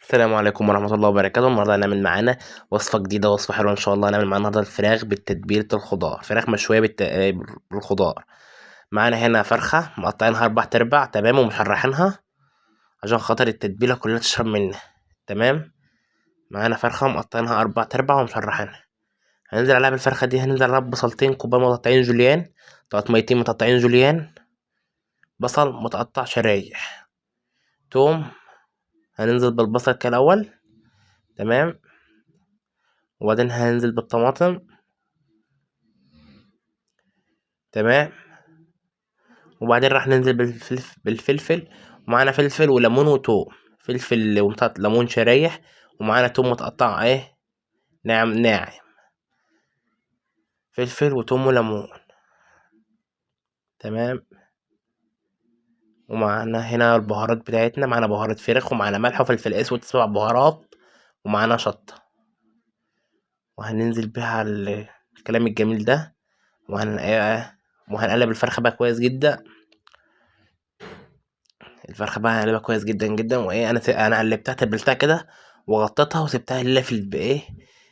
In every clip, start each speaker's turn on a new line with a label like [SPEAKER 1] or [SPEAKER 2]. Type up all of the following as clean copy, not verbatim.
[SPEAKER 1] السلام عليكم ورحمة الله وبركاته. النهاردة هنعمل معانا وصفة جديدة، وصفة حلوة إن شاء الله. هنعمل معانا النهاردة الفراخ بالتتبيلة الخضار، فراخ مشوية بالخضار. معانا هنا فرخة مقطعينها 4 أرباع، تمام، ومشرحينها عشان خاطر التتبيلة كلها تشرب منها، تمام. معانا فرخة مقطعينها 4 أرباع ومشرحينها. هننزل عليها بالفرخة دي، هننزل عليها ببصلتين كوباية مقطعين جوليان، طماطميتين مقطعين جوليان، بصل متقطع شرايح، توم. هننزل بالبصل كده الأول، تمام، وبعدين هننزل بالطماطم، تمام، وبعدين راح ننزل بالفلفل. ومعانا فلفل وليمون وتوم، فلفل ومتقطع ليمون شرايح، ومعانا توم متقطع ناعم ناعم، فلفل وتوم وليمون، تمام. ومعانا هنا البهارات بتاعتنا، معانا بهارات فراخ، ومعانا ملح وفلفل اسود 7 بهارات، ومعانا شطة. وهننزل بيها على الكلام الجميل ده، وهنقلب الفرخة بقى كويس جدا. الفرخة بقى هنقلبها كويس جدا جدا، انا قلبتها تبلتها كده، وغطيتها وسبتها لله في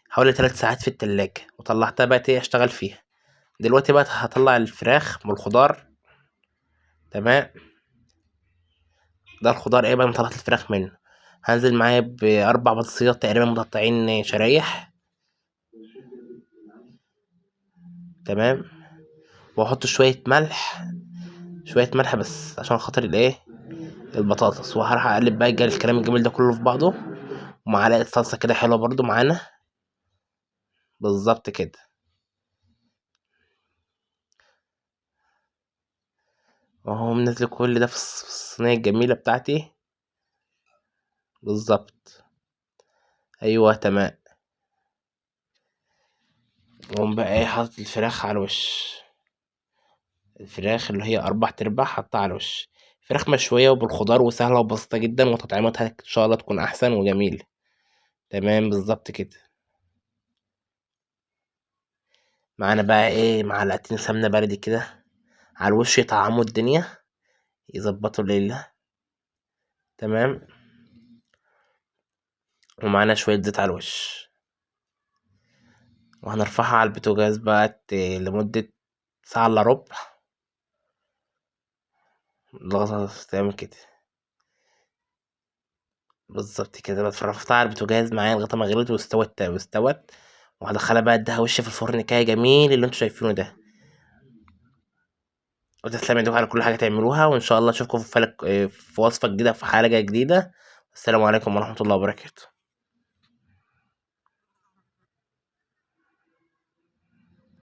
[SPEAKER 1] حوالي 3 ساعات في التلاجة، وطلعتها بقى اشتغل فيها. دلوقتي بقى هطلع الفراخ بالخضار، تمام. ده الخضار بقى أنا طلعت الفراخ منه. هنزل معايا ب4 بطاطسيات تقريبا متقطعين شرايح، تمام. واحط شوية ملح، شوية ملح بس عشان خاطر البطاطس. وهروح اقلب بقى الكلام الجميل ده كله في بعضه، ومعلقة صلصة كده حلوة برضو معانا، بالظبط كده. وهو منزل كل ده في الصينية الجميلة بتاعتي، بالظبط. ايوه تمام. واقوم بقى حاطط الفراخ على الوش، الفراخ اللي هي 4 أرباع حاطة على الوش. فراخ مشوية وبالخضار وسهلة وبسيطة جدا، وتطعيماتها إن شاء الله تكون أحسن وجميلة، تمام، بالظبط كده. معانا بقى معلقتين سمنة بلدي كده على الوش، يطعموا الدنيا، يظبطوا الليلة، تمام. ومعانا شوية زيت على الوش. وهنرفعها على البوتاجاز بقى لمدة ساعة إلا ربع، لغاية تعمل كده، بالظبط كده. بس رفعتها على البوتاجاز معايا لغاية ما غليت واستوت. وهدخلها بقى اديها وش في الفرن كده جميل اللي انتوا شايفينه ده. وتسلم ايدكم على كل حاجة تعملوها، وإن شاء الله أشوفكم في وصفة جديدة، في حلقة جديدة. السلام عليكم ورحمة الله وبركاته.